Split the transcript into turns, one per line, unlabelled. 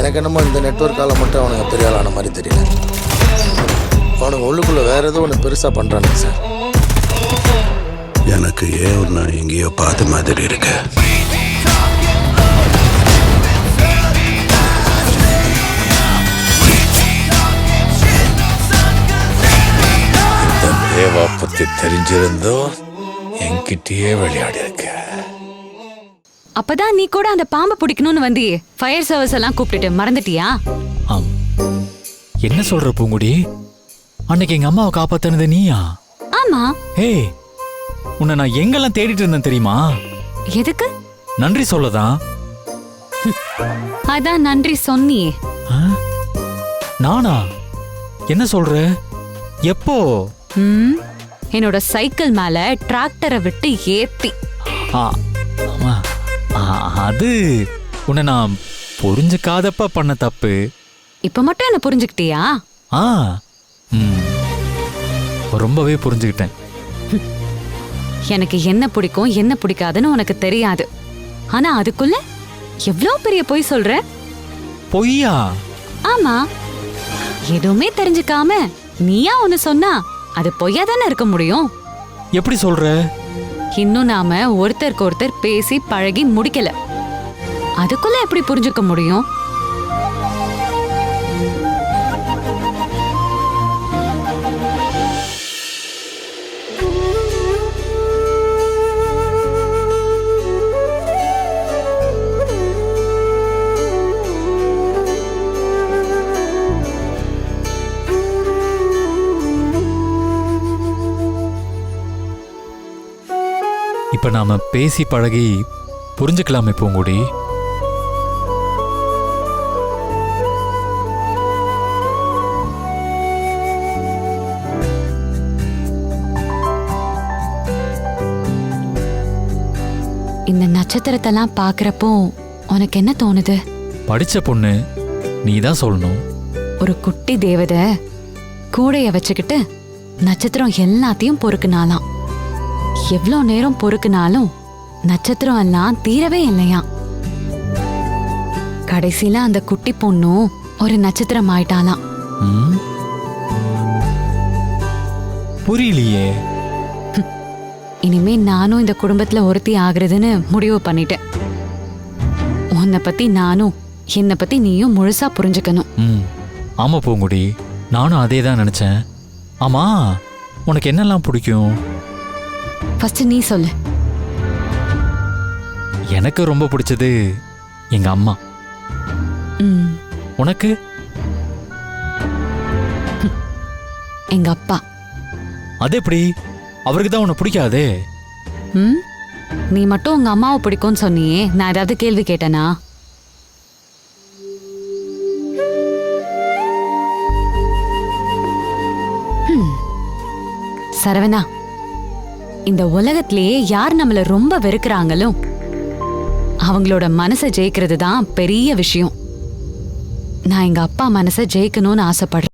எனக்கு என்னமோ இந்த நெட்வொர்க்கால மட்டும் அவனுங்க பெரிய ஆளான மாதிரி தெரியல. அவனுங்க உள்ளுக்குள்ளே வேறு ஏதோ ஒன்று பெருசாக பண்ணுறானுங்க சார்.
எனக்கு ஏன் நான் எங்கேயோ பார்த்த மாதிரி இருக்கு. இந்த தேவா பற்றி தெரிஞ்சிருந்தோ என்கிட்டயே விளையாடி இருக்க.
அப்பதான் நீ கூட அந்த பாம்பை பிடிக்கணும்னு வந்தியே. ஃபயர் சர்வீஸ் எல்லாம் கூப்பிட்டுட்டு மறந்துட்டியா?
ஆம். என்ன சொல்ற பூங்குடி? அன்னைக்கு எங்க அம்மாவை காப்பாத்தினது நீயா?
ஆமா.
ஏய், உன்னை நான் எங்கெல்லாம் தேடிட்டு இருந்தேன் தெரியுமா?
எதுக்கு?
நன்றி சொல்லதான்.
அதான் நன்றி சொன்னியே.
நானா? என்ன சொல்ற? எப்போ?
என்னோட சைக்கிள் மேல டிராக்டரை விட்டு ஏத்தி.
ஆமா, அது உன்னை நான் புரிஞ்சுக்காதப்ப பண்ண தப்பு.
இப்ப மட்டும் என்ன புரிஞ்சுக்கிட்டியா?
ரொம்பவே புரிஞ்சுக்கிட்டேன்.
எனக்கு என்ன பிடிக்கும் என்ன பிடிக்காதுன்னு உனக்கு தெரியாது. ஆனா அதுக்குள்ள எவ்வளவு பெரிய பொய் சொல்ற.
பொய்யா?
ஆமா. எதுவுமே தெரிஞ்சுக்காம நீயா ஒன்னு சொன்னா அது பொய்யா தானே இருக்க முடியும்.
எப்படி சொல்ற?
இன்னும் நாம ஒருத்தருக்கு ஒருத்தர் பேசி பழகி முடிக்கல. அதுக்குள்ள எப்படி புரிஞ்சுக்க முடியும்?
இப்ப நாம பேசி பழகி புரிஞ்சுக்கலாமே பூங்குடி.
இந்த நட்சத்திரத்தெல்லாம் பாக்குறப்போ உனக்கு என்ன தோணுது?
படிச்ச பொண்ணு நீதான் சொல்லணும்.
ஒரு குட்டி தேவதை கூடைய வச்சுக்கிட்டு நட்சத்திரம் எல்லாத்தையும் பொறுக்குனாலாம். எவ்வளோ நேரம் பொறுக்குனாலும் நட்சத்திரம் எல்லாம் தீரவே இல்லையா. கடைசியில அந்த குட்டி பொண்ணும் ஒரு நட்சத்திரம் ஆயிட்டாலாம்.
புரியலையே.
இனிமே நானும் இந்த குடும்பத்துல ஒருத்தி ஆகுறதுன்னு முடிவு பண்ணிட்டேன். உன்னை பத்தி நானும் என்னை பத்தி நீயும் முழுசா புரிஞ்சுக்கணும்.
ஆமா பூங்குடி, நானும் அதே தான் நினைச்சேன். ஆமா, உனக்கு என்னெல்லாம் பிடிக்கும்?
ஃபர்ஸ்ட் நீ சொல்லு.
எனக்கு ரொம்ப பிடிச்சது எங்க அம்மா. உனக்கு?
எங்க அப்பா.
அது எப்படி? அவருக்கு தான் உன்னை பிடிக்காதே.
நீ மட்டும் உங்க அம்மாவை பிடிக்கும்னு சொன்னியே, நான் ஏதாவது கேள்வி கேட்டேனா? சரவணா, இந்த உலகத்திலேயே யார் நம்மள ரொம்ப வெறுக்கிறாங்களோ அவங்களோட மனசை ஜெயிக்கிறது தான் பெரிய விஷயம். நான் எங்க அப்பா மனசை ஜெயிக்கணும்னு ஆசைப்படுறேன்.